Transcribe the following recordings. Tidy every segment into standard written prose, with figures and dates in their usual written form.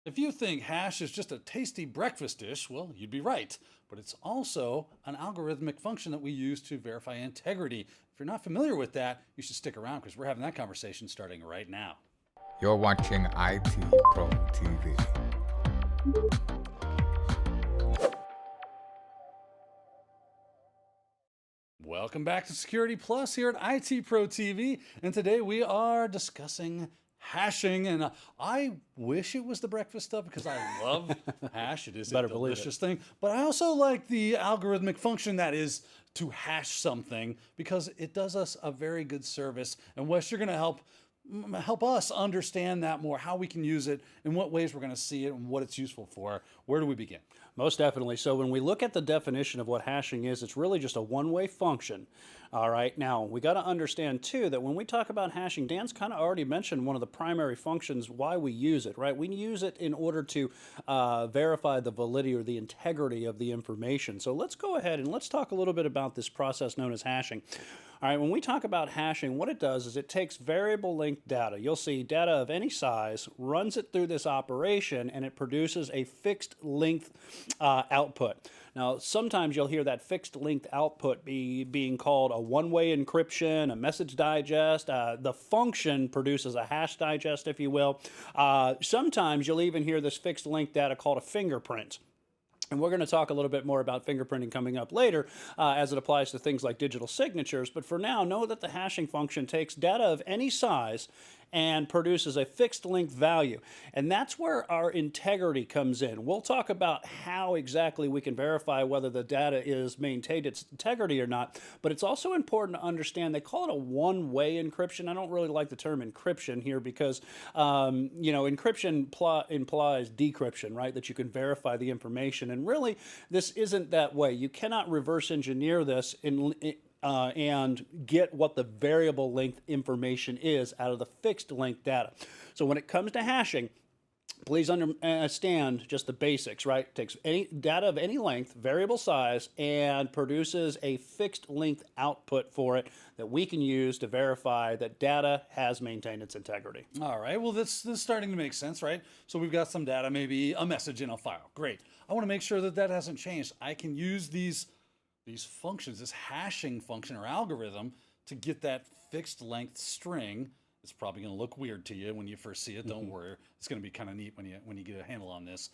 If you think hash is just a tasty breakfast dish, well, you'd be right. But it's also an algorithmic function that we use to verify integrity. If you're not familiar with that, you should stick around because we're having that conversation starting right now. You're watching IT Pro TV. Welcome back to Security Plus here at IT Pro TV. And today we are discussing hashing, and I wish it was the breakfast stuff because I love hash. It is a delicious thing, but I also like the algorithmic function that is to hash something because it does us a very good service. And Wes, you're going to help us understand that more, how we can use it, in what ways we're going to see it, and what it's useful for. Where do we begin? Most definitely. So when we look at the definition of what hashing is, it's really just a one-way function. All right. Now, we got to understand, too, that when we talk about hashing, Dan's kind of already mentioned one of the primary functions, why we use it, right? We use it in order to verify the validity or the integrity of the information. So let's go ahead and let's talk a little bit about this process known as hashing. All right, when we talk about hashing, what it does is it takes variable length data. You'll see data of any size, runs it through this operation, and it produces a fixed length output. Now, sometimes you'll hear that fixed length output being called a one-way encryption, a message digest. The function produces a hash digest, if you will. Sometimes you'll even hear this fixed length data called a fingerprint. And we're going to talk a little bit more about fingerprinting coming up later as it applies to things like digital signatures. But for now, know that the hashing function takes data of any size and produces a fixed length value. And that's where our integrity comes in. We'll talk about how exactly we can verify whether the data is maintained its integrity or not. But it's also important to understand they call it a one-way encryption. I don't really like the term encryption here because, encryption implies decryption, right? That you can verify the information. And really, this isn't that way. You cannot reverse engineer this and get what the variable length information is out of the fixed length data. So when it comes to hashing, please understand just the basics, right? It takes any data of any length, variable size, and produces a fixed length output for it that we can use to verify that data has maintained its integrity. All right, well, this is starting to make sense, right? So we've got some data, maybe a message in a file. Great. I want to make sure that that hasn't changed. I can use these functions, this hashing function or algorithm, to get that fixed length string. It's probably going to look weird to you when you first see it. Don't worry. It's going to be kind of neat when you get a handle on this.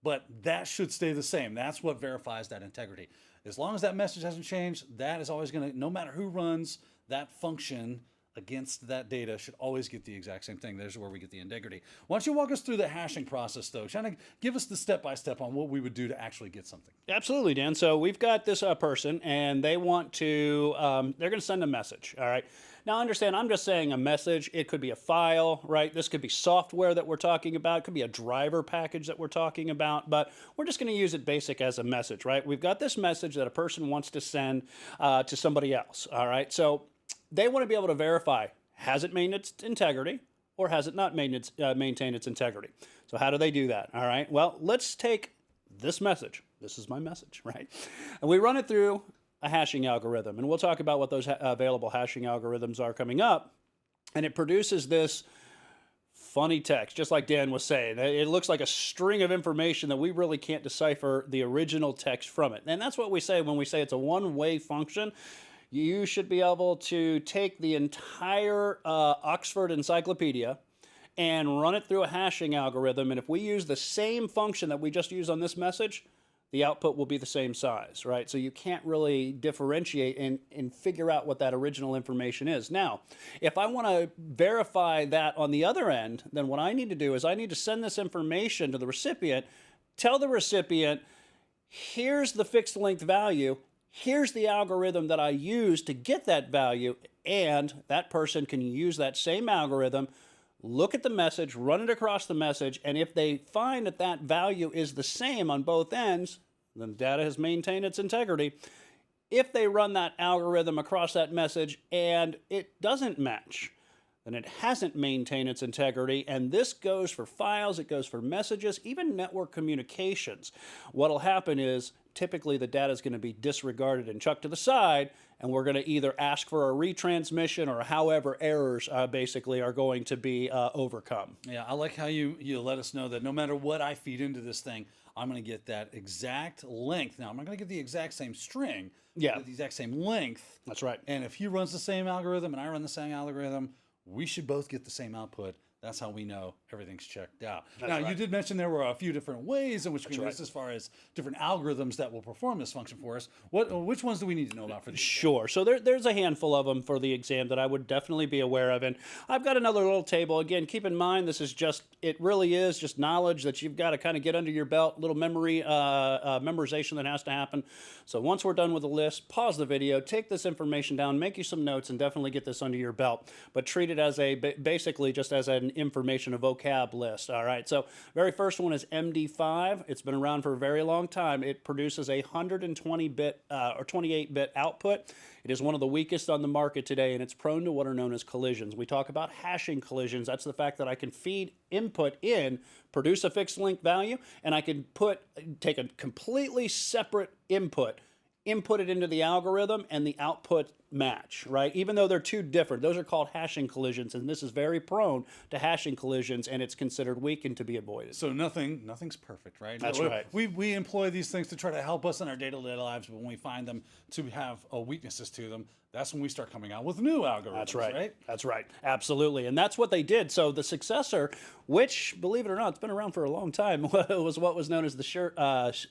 But that should stay the same. That's what verifies that integrity. As long as that message hasn't changed, that is always going to, no matter who runs that function against that data, should always get the exact same thing. There's where we get the integrity. Why don't you walk us through the hashing process, though? Trying to give us the step-by-step on what we would do to actually get something. Absolutely, Dan. So we've got this person, and they want to, they're going to send a message, all right? Now, understand, I'm just saying a message. It could be a file, right? This could be software that we're talking about. It could be a driver package that we're talking about, but we're just going to use it basic as a message, right? We've got this message that a person wants to send to somebody else, all right? So they want to be able to verify, has it maintained its integrity or has it not maintained its integrity? So how do they do that? All right, well, let's take this message. This is my message, right? And we run it through a hashing algorithm. And we'll talk about what those available hashing algorithms are coming up. And it produces this funny text, just like Dan was saying. It looks like a string of information that we really can't decipher the original text from it. And that's what we say when we say it's a one-way function. You should be able to take the entire Oxford Encyclopedia and run it through a hashing algorithm. And if we use the same function that we just used on this message, the output will be the same size, right? So you can't really differentiate and figure out what that original information is. Now, if I want to verify that on the other end, then what I need to do is I need to send this information to the recipient, tell the recipient, here's the fixed length value, here's the algorithm that I use to get that value, and that person can use that same algorithm, look at the message, run it across the message, and if they find that that value is the same on both ends, then the data has maintained its integrity. If they run that algorithm across that message and it doesn't match, then it hasn't maintained its integrity, and this goes for files, it goes for messages, even network communications. What'll happen is typically the data is going to be disregarded and chucked to the side, and we're going to either ask for a retransmission or however errors basically are going to be overcome. Yeah, I like how you let us know that no matter what I feed into this thing, I'm going to get that exact length. Now, I'm not going to get the exact same string, Yeah. but the exact same length. That's right. And if he runs the same algorithm and I run the same algorithm, we should both get the same output. That's how we know everything's checked out. Now, you did mention there were a few different ways in which we use as far as different algorithms that will perform this function for us. Which ones do we need to know about for these? Sure. So there's a handful of them for the exam that I would definitely be aware of. And I've got another little table. Again, keep in mind, this is just, it really is just knowledge that you've got to kind of get under your belt, little memory, memorization that has to happen. So once we're done with the list, pause the video, take this information down, make you some notes, and definitely get this under your belt. But treat it as basically just as an information, a vocab list. All right. So very first one is MD5. It's been around for a very long time. It produces a 120-bit or 28-bit output. It is one of the weakest on the market today, and it's prone to what are known as collisions. We talk about hashing collisions. That's the fact that I can feed input in, produce a fixed length value, and I can take a completely separate input it into the algorithm, and the output match, right? Even though they're two different, those are called hashing collisions, and this is very prone to hashing collisions, and it's considered weak and to be avoided. So nothing's perfect, right? That's right. We employ these things to try to help us in our day-to-day lives, but when we find them to have weaknesses to them, that's when we start coming out with new algorithms. That's right. That's right. Absolutely. And that's what they did. So the successor, which, believe it or not, it's been around for a long time, was what was known as the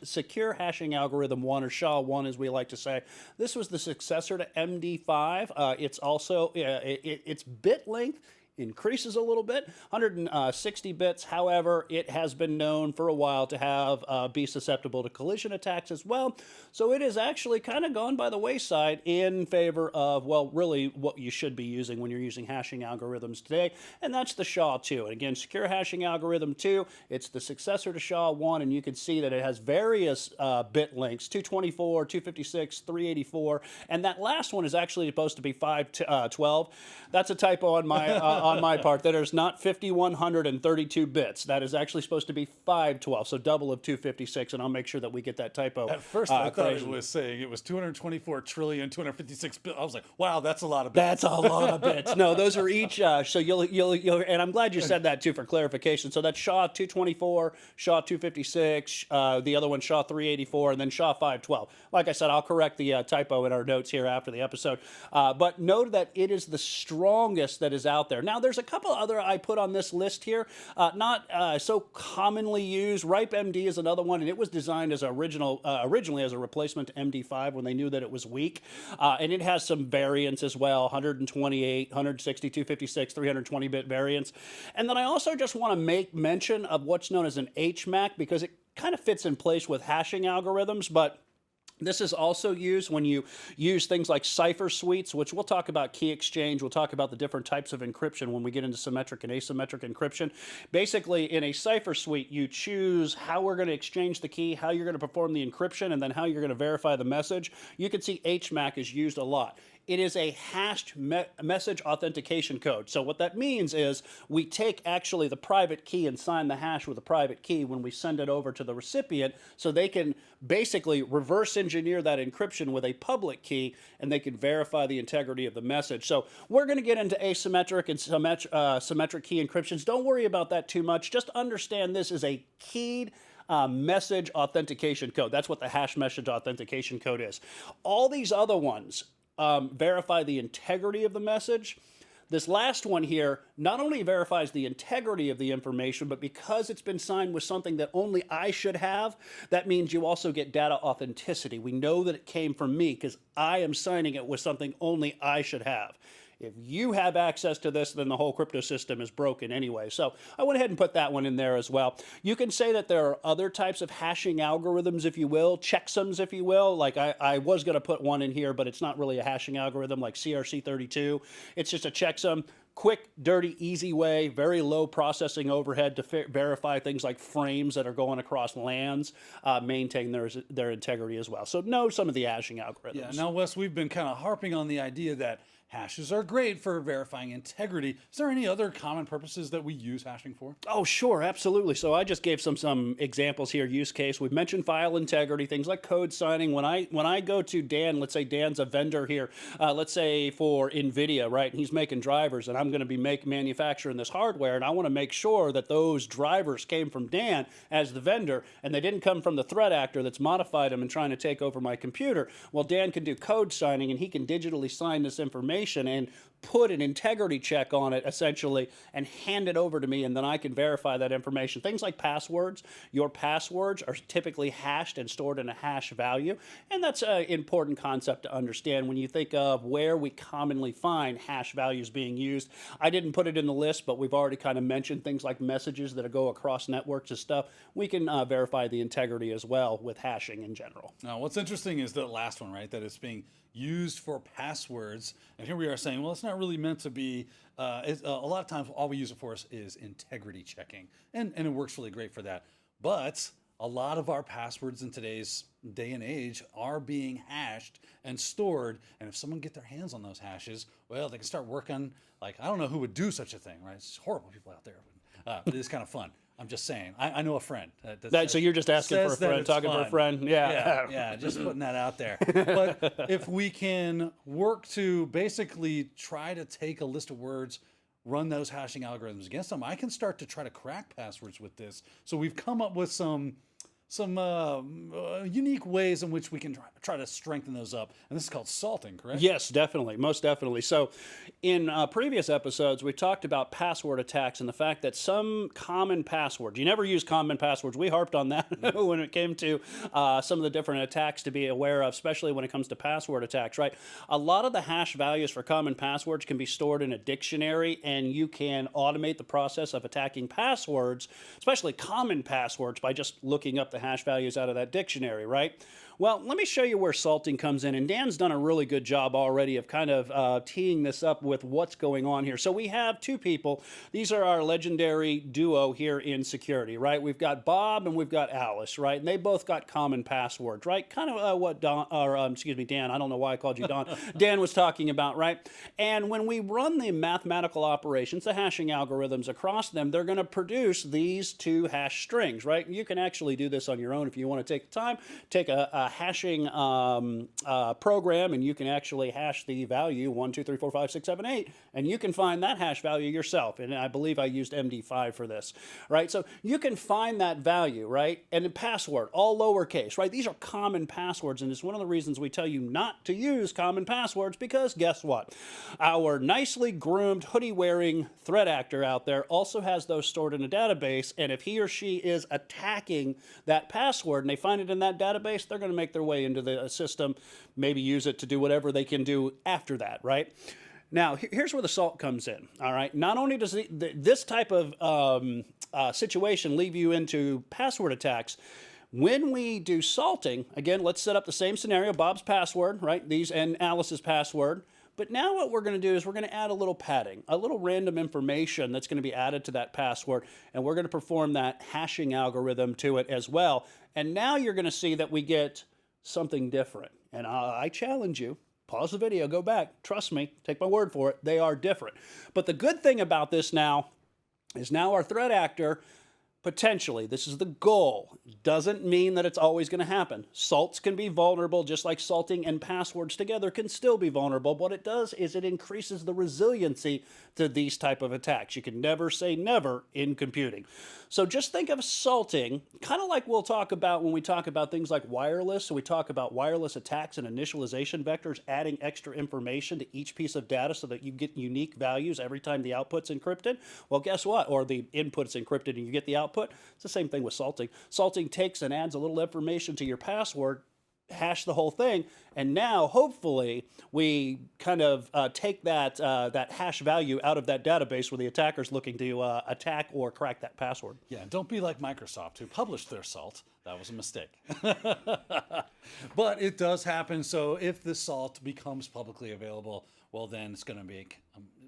Secure Hashing Algorithm 1, or SHA-1, as we like to say. This was the successor to MD5. It's also, its bit length increases a little bit, 160 bits. However, it has been known for a while to have be susceptible to collision attacks as well. So it is actually kind of gone by the wayside in favor of, well, really what you should be using when you're using hashing algorithms today, and that's the SHA-2. And again, Secure Hashing Algorithm 2, it's the successor to SHA-1, and you can see that it has various bit lengths, 224, 256, 384, and that last one is actually supposed to be 512. That's a typo on my part. That is not 5132 bits. That is actually supposed to be 512, so double of 256, and I'll make sure that we get that typo. At first, I thought it was saying it was 224 trillion, 256 bits. I was like, wow, that's a lot of bits. That's a lot of bits. No, those are each, so you'll, and I'm glad you said that too for clarification. So that's SHA-224, SHA-256, the other one SHA-384, and then SHA-512. Like I said, I'll correct the typo in our notes here after the episode. But note that it is the strongest that is out there. Now, there's a couple other I put on this list here, not so commonly used. RIPE-MD is another one, and it was designed as originally as a replacement to MD5 when they knew that it was weak. And it has some variants as well, 128, 160, 256, 320-bit variants. And then I also just want to make mention of what's known as an HMAC, because it kind of fits in place with hashing algorithms, but this is also used when you use things like cipher suites, which we'll talk about key exchange. We'll talk about the different types of encryption when we get into symmetric and asymmetric encryption. Basically, in a cipher suite, you choose how we're going to exchange the key, how you're going to perform the encryption, and then how you're going to verify the message. You can see HMAC is used a lot. It is a hashed message authentication code. So what that means is we take actually the private key and sign the hash with a private key when we send it over to the recipient, so they can basically reverse engineer that encryption with a public key, and they can verify the integrity of the message. So we're going to get into asymmetric and symmetric key encryptions. Don't worry about that too much. Just understand this is a keyed message authentication code. That's what the hash message authentication code is. All these other ones verify the integrity of the message. This last one here not only verifies the integrity of the information, but because it's been signed with something that only I should have, that means you also get data authenticity. We know that it came from me because I am signing it with something only I should have. If you have access to this, then the whole crypto system is broken anyway. So I went ahead and put that one in there as well. You can say that there are other types of hashing algorithms, if you will, checksums, if you will. Like I was going to put one in here, but it's not really a hashing algorithm like CRC32. It's just a checksum. Quick, dirty, easy way, very low processing overhead to verify things like frames that are going across LANs, maintain their integrity as well. So know some of the hashing algorithms. Yeah, now, Wes, we've been kind of harping on the idea that hashes are great for verifying integrity. Is there any other common purposes that we use hashing for? Oh, sure, absolutely. So I just gave some examples here, use case. We've mentioned file integrity, things like code signing. When I go to Dan, let's say Dan's a vendor here, let's say for NVIDIA, right? And he's making drivers, and I'm going to be manufacturing this hardware, and I want to make sure that those drivers came from Dan as the vendor, and they didn't come from the threat actor that's modified them and trying to take over my computer. Well, Dan can do code signing, and he can digitally sign this information and put an integrity check on it, essentially, and hand it over to me, and then I can verify that information. Things like passwords. Your passwords are typically hashed and stored in a hash value, and that's an important concept to understand when you think of where we commonly find hash values being used. I didn't put it in the list, but we've already kind of mentioned things like messages that go across networks and stuff. We can verify the integrity as well with hashing in general. Now, what's interesting is the last one, right? That it's being used for passwords. And here we are saying, well, it's not really meant to be, a lot of times all we use it for is integrity checking. And it works really great for that. But a lot of our passwords in today's day and age are being hashed and stored. And if someone get their hands on those hashes, well, they can start working like, I don't know who would do such a thing, right? It's horrible people out there. But it's kind of fun. I'm just saying. I know a friend. So you're just asking for a friend, talking for a friend. Yeah, just putting that out there. But if we can work to basically try to take a list of words, run those hashing algorithms against them, I can start to try to crack passwords with this. So we've come up with some unique ways in which we can try to strengthen those up. And this is called salting, correct? Yes, definitely. Most definitely. So in previous episodes, we talked about password attacks and the fact that some common passwords, you never use common passwords. We harped on that when it came to some of the different attacks to be aware of, especially when it comes to password attacks, right? A lot of the hash values for common passwords can be stored in a dictionary, and you can automate the process of attacking passwords, especially common passwords, by just looking up the hash values out of that dictionary, right? Well, let me show you where salting comes in, and Dan's done a really good job already of kind of teeing this up with what's going on here. So we have two people. These are our legendary duo here in security, right? We've got Bob and we've got Alice, right? And they both got common passwords, right? Kind of what Dan, I don't know why I called you Don. Dan was talking about, right? And when we run the mathematical operations, the hashing algorithms across them, they're going to produce these two hash strings, right? You can actually do this on your own if you want to take the time. Take a hashing program, and you can actually hash the value 1, 2, 3, 4, 5, 6, 7, 8, and you can find that hash value yourself. And I believe I used MD5 for this, right? So you can find that value, right? And the password, all lowercase, right? These are common passwords, and it's one of the reasons we tell you not to use common passwords, because guess what? Our nicely groomed, hoodie-wearing threat actor out there also has those stored in a database, and if he or she is attacking that password and they find it in that database, they're going to make their way into the system, maybe use it to do whatever they can do after that, right? Now, here's where the salt comes in, all right? Not only does this type of situation leave you into password attacks, when we do salting, again, let's set up the same scenario, Bob's password, right? These and Alice's password. But now what we're going to do is we're going to add a little padding, a little random information that's going to be added to that password, and we're going to perform that hashing algorithm to it as well. And now you're going to see that we get something different. And I challenge you, pause the video, go back, trust me, take my word for it, they are different. But the good thing about this now is now our threat actor, potentially, this is the goal, doesn't mean that it's always going to happen. Salts can be vulnerable, just like salting and passwords together can still be vulnerable. What it does is it increases the resiliency to these type of attacks. You can never say never in computing. So just think of salting, kind of like we'll talk about when we talk about things like wireless. So we talk about wireless attacks and initialization vectors, adding extra information to each piece of data so that you get unique values every time the output's encrypted. Well, guess what? Or the input's encrypted and you get the output. It's the same thing with salting. Salting takes and adds a little information to your password, hash the whole thing, and now hopefully we kind of take that that hash value out of that database where the attacker's looking to attack or crack that password. Yeah, don't be like Microsoft, who published their salt. That was a mistake. But it does happen. So if the salt becomes publicly available, well, then it's going to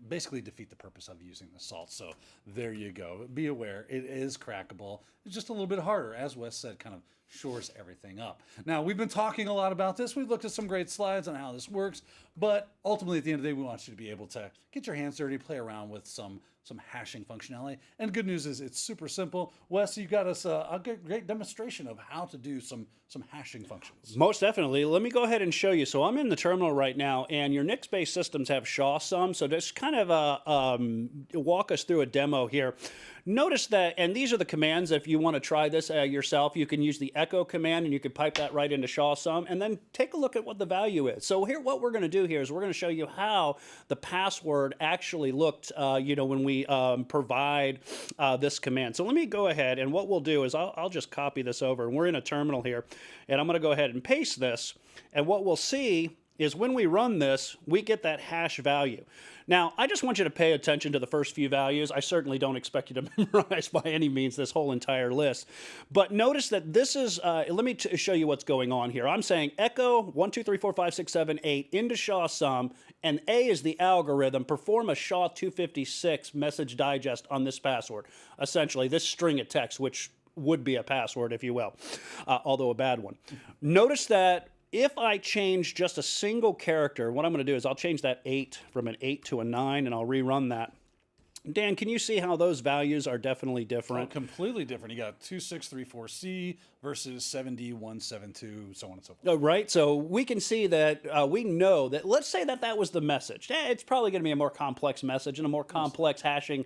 basically defeat the purpose of using the salt. So there you go. Be aware, it is crackable. It's just a little bit harder, as Wes said, kind of shores everything up. Now, we've been talking a lot about this. We've looked at some great slides on how this works, but ultimately at the end of the day, we want you to be able to get your hands dirty, play around with some hashing functionality. And good news is it's super simple. Wes, you got us a great demonstration of how to do some hashing functions. Most definitely. Let me go ahead and show you. So I'm in the terminal right now, and your Nix-based systems have SY0-sum. So just kind of walk us through a demo here. Notice that, and these are the commands. If you want to try this yourself, you can use the echo command, and you can pipe that right into SY0-sum, and then take a look at what the value is. So here, what we're going to do here is we're going to show you how the password actually looked, when we provide this command. So let me go ahead, and what we'll do is I'll just copy this over, and we're in a terminal here, and I'm going to go ahead and paste this, and what we'll see is when we run this, we get that hash value. Now, I just want you to pay attention to the first few values. I certainly don't expect you to memorize by any means this whole entire list. But notice that this is, let me show you what's going on here. I'm saying echo 1, 2, 3, 4, 5, 6, 7, 8 into SY0-sum, and A is the algorithm. Perform a SHA-256 message digest on this password. Essentially, this string of text, which would be a password, if you will, although a bad one. Notice that if I change just a single character, what I'm going to do is I'll change that 8 from an 8 to a 9, and I'll rerun that. Dan, can you see how those values are definitely different? Oh, completely different. You got 2634C versus 7D172, so on and so forth. Oh, right. So we can see that we know that, let's say that was the message. It's probably going to be a more complex message and a more complex hashing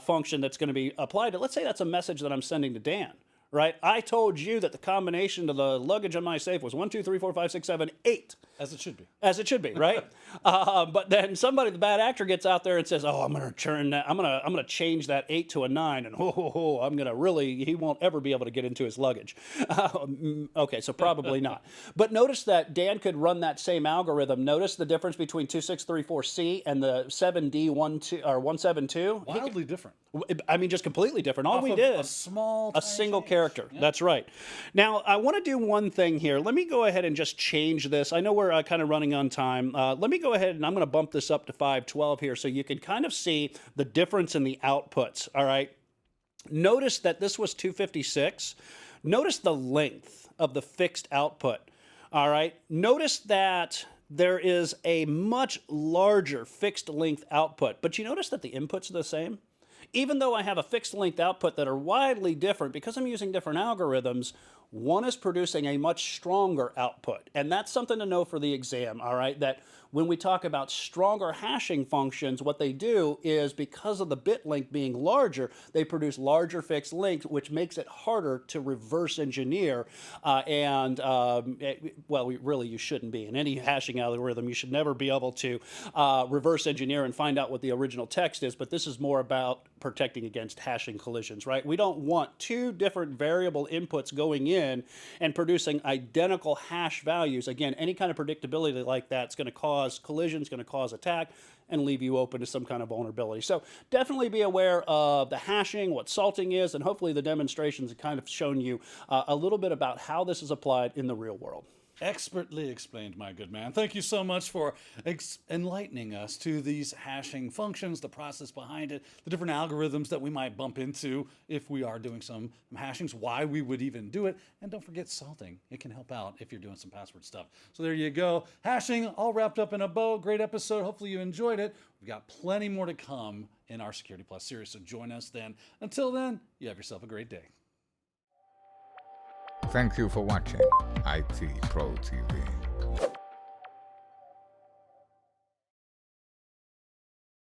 function that's going to be applied to. Let's say that's a message that I'm sending to Dan. Right? I told you that the combination of the luggage on my safe was 1, 2, 3, 4, 5, 6, 7, 8. As it should be. As it should be, right? But then somebody, the bad actor, gets out there and says, "Oh, I'm going to turn that. I'm going to change that 8 to a 9, and I'm going to really. He won't ever be able to get into his luggage." Okay, so probably not. But notice that Dan could run that same algorithm. Notice the difference between 2634C and the 7D12 or 172. Wildly different. I mean, just completely different. All we did a single character. Yeah. That's right. Now, I want to do one thing here. Let me go ahead and just change this. I know we're kind of running on time. Let me go ahead and I'm going to bump this up to 512 here so you can kind of see the difference in the outputs. All right. Notice that this was 256. Notice the length of the fixed output. All right. Notice that there is a much larger fixed length output, but you notice that the inputs are the same? Even though I have a fixed length output that are widely different, because I'm using different algorithms, one is producing a much stronger output. And that's something to know for the exam, all right? That when we talk about stronger hashing functions, what they do is, because of the bit length being larger, they produce larger fixed lengths, which makes it harder to reverse engineer. Really, you shouldn't be. In any hashing algorithm, you should never be able to reverse engineer and find out what the original text is, but this is more about protecting against hashing collisions, right? We don't want two different variable inputs going in and producing identical hash values. Again, any kind of predictability like that is going to cause collisions, going to cause attack, and leave you open to some kind of vulnerability. So definitely be aware of the hashing, what salting is, and hopefully the demonstrations have kind of shown you a little bit about how this is applied in the real world. Expertly explained, my good man. Thank you so much for enlightening us to these hashing functions, the process behind it, the different algorithms that we might bump into if we are doing some hashings, why we would even do it. And don't forget salting. It can help out if you're doing some password stuff. So there you go. Hashing all wrapped up in a bow. Great episode. Hopefully you enjoyed it. We've got plenty more to come in our Security Plus series, so join us then. Until then, you have yourself a great day. Thank you for watching IT Pro TV.